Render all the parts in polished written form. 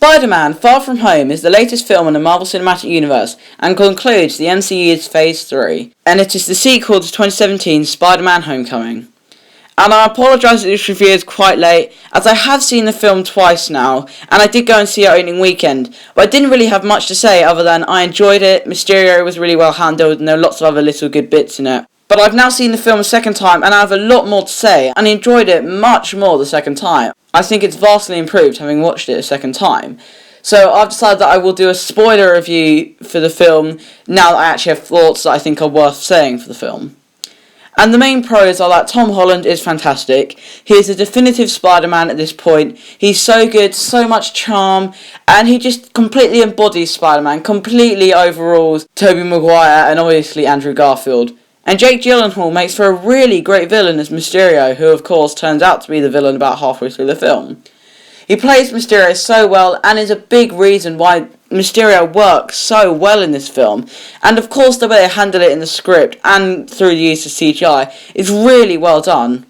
Spider-Man Far From Home is the latest film in the Marvel Cinematic Universe and concludes the MCU's Phase 3, and it is the sequel to 2017's Spider-Man Homecoming. And I apologise that this review is quite late, as I have seen the film twice now, and I did go and see it opening weekend, but I didn't really have much to say other than I enjoyed it, Mysterio was really well handled, and there were lots of other little good bits in it. But I've now seen the film a second time, and I have a lot more to say, and enjoyed it much more the second time. I think it's vastly improved having watched it a second time. So I've decided that I will do a spoiler review for the film, now that I actually have thoughts that I think are worth saying for the film. And the main pros are that Tom Holland is fantastic. He is a definitive Spider-Man at this point. He's so good, so much charm, and he just completely embodies Spider-Man, completely overrules Tobey Maguire and obviously Andrew Garfield. And Jake Gyllenhaal makes for a really great villain as Mysterio, who of course turns out to be the villain about halfway through the film. He plays Mysterio so well and is a big reason why Mysterio works so well in this film. And of course the way they handle it in the script and through the use of CGI is really well done.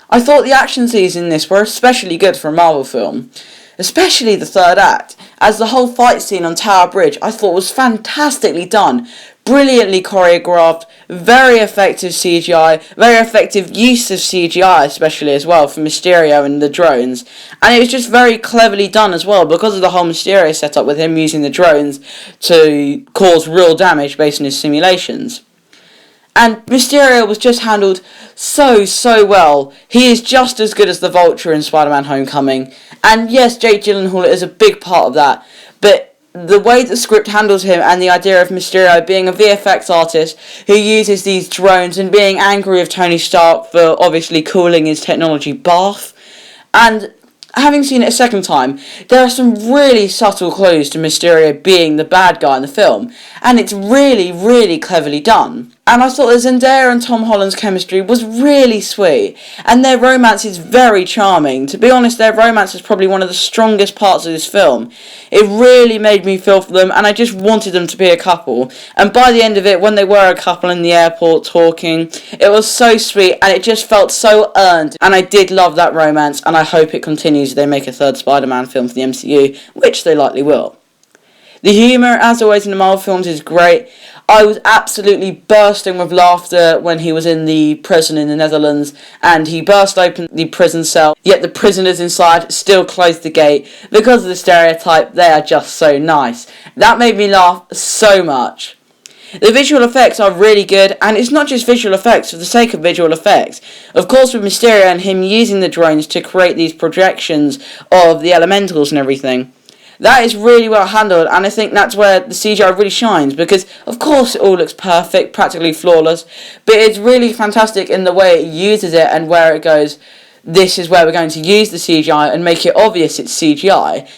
I thought the action scenes in this were especially good for a Marvel film. Especially the third act, as the whole fight scene on Tower Bridge I thought was fantastically done. Brilliantly choreographed, very effective CGI, very effective use of CGI especially as well for Mysterio and the drones, and it was just very cleverly done as well because of the whole Mysterio setup with him using the drones to cause real damage based on his simulations. And Mysterio was just handled so well. He is just as good as the Vulture in Spider-Man Homecoming, and yes, Jake Gyllenhaal is a big part of that, but the way the script handles him and the idea of Mysterio being a VFX artist who uses these drones and being angry with Tony Stark for obviously cooling his technology bath. And having seen it a second time, there are some really subtle clues to Mysterio being the bad guy in the film, and it's really cleverly done. And I thought that Zendaya and Tom Holland's chemistry was really sweet, and their romance is very charming. To be honest, their romance is probably one of the strongest parts of this film. It really made me feel for them, and I just wanted them to be a couple. And by the end of it, when they were a couple in the airport talking, it was so sweet, and it just felt so earned. And I did love that romance, and I hope it continues if they make a third Spider-Man film for the MCU, which they likely will. The humour, as always in the Marvel films, is great. I was absolutely bursting with laughter when he was in the prison in the Netherlands and he burst open the prison cell, yet the prisoners inside still closed the gate because of the stereotype they are just so nice. That made me laugh so much. The visual effects are really good, and it's not just visual effects for the sake of visual effects. Of course, with Mysterio and him using the drones to create these projections of the elementals and everything, that is really well handled, and I think that's where the CGI really shines, because of course it all looks perfect, practically flawless, but it's really fantastic in the way it uses it and where it goes, this is where we're going to use the CGI and make it obvious it's CGI.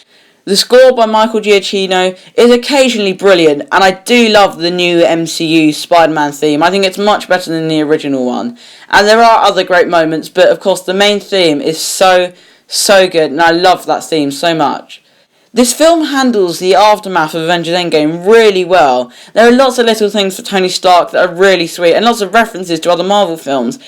The score by Michael Giacchino is occasionally brilliant, and I do love the new MCU Spider-Man theme. I think it's much better than the original one. And there are other great moments, but of course the main theme is so good, and I love that theme so much. This film handles the aftermath of Avengers Endgame really well. There are lots of little things for Tony Stark that are really sweet, and lots of references to other Marvel films.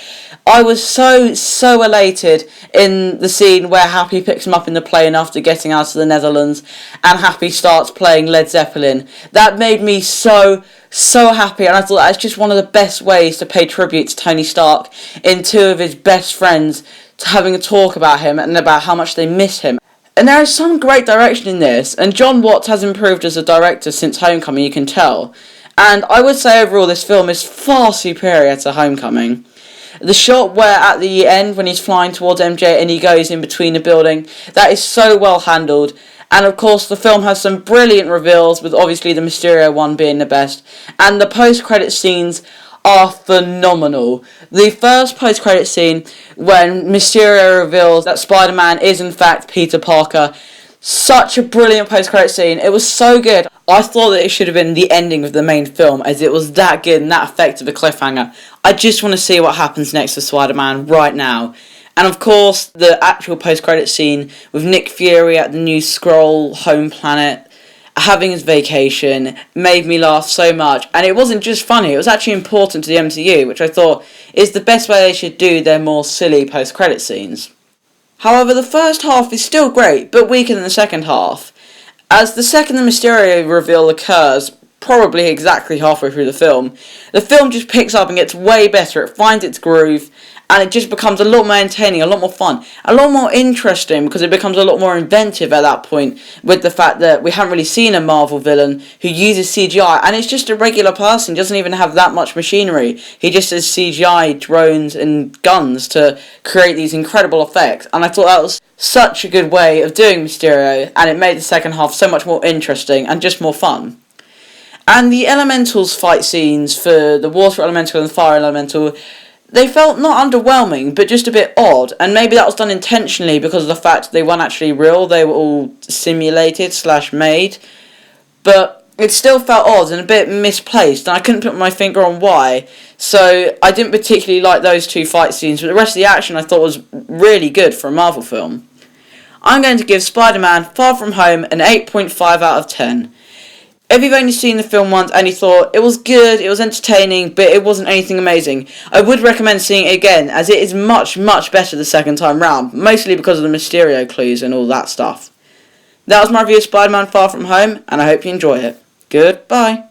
I was so elated in the scene where Happy picks him up in the plane after getting out of the Netherlands, and Happy starts playing Led Zeppelin. That made me so happy, and I thought that's just one of the best ways to pay tribute to Tony Stark in two of his best friends having a talk about him and about how much they miss him. And there is some great direction in this, and John Watts has improved as a director since Homecoming, you can tell. And I would say overall this film is far superior to Homecoming. The shot where at the end when he's flying towards MJ and he goes in between the building, that is so well handled. And of course the film has some brilliant reveals, with obviously the Mysterio one being the best. And the post-credit scenes are phenomenal. The first post-credit scene when Mysterio reveals that Spider-Man is in fact Peter Parker, such a brilliant post-credit scene. It was so good. I thought that it should have been the ending of the main film, as it was that good and that effective a cliffhanger. I just want to see what happens next with Spider-Man right now. And of course the actual post-credit scene with Nick Fury at the new Skrull home planet having his vacation made me laugh so much, and it wasn't just funny, it was actually important to the MCU, which I thought is the best way they should do their more silly post-credit scenes. However, the first half is still great, but weaker than the second half. As the second the Mysterio reveal occurs, probably exactly halfway through the film just picks up and gets way better. It finds its groove, and it just becomes a lot more entertaining, a lot more fun, a lot more interesting, because it becomes a lot more inventive at that point, with the fact that we haven't really seen a Marvel villain who uses CGI, and it's just a regular person, doesn't even have that much machinery. He just has CGI, drones, and guns to create these incredible effects, and I thought that was such a good way of doing Mysterio, and it made the second half so much more interesting and just more fun. And the elementals fight scenes for the water elemental and the fire elemental, they felt not underwhelming, but just a bit odd, and maybe that was done intentionally because of the fact they weren't actually real, they were all simulated / made, but it still felt odd and a bit misplaced, and I couldn't put my finger on why, so I didn't particularly like those two fight scenes, but the rest of the action I thought was really good for a Marvel film. I'm going to give Spider-Man Far From Home an 8.5 out of 10. If you've only seen the film once and you thought it was good, it was entertaining, but it wasn't anything amazing, I would recommend seeing it again, as it is much, much better the second time round, mostly because of the Mysterio clues and all that stuff. That was my review of Spider-Man Far From Home, and I hope you enjoy it. Goodbye.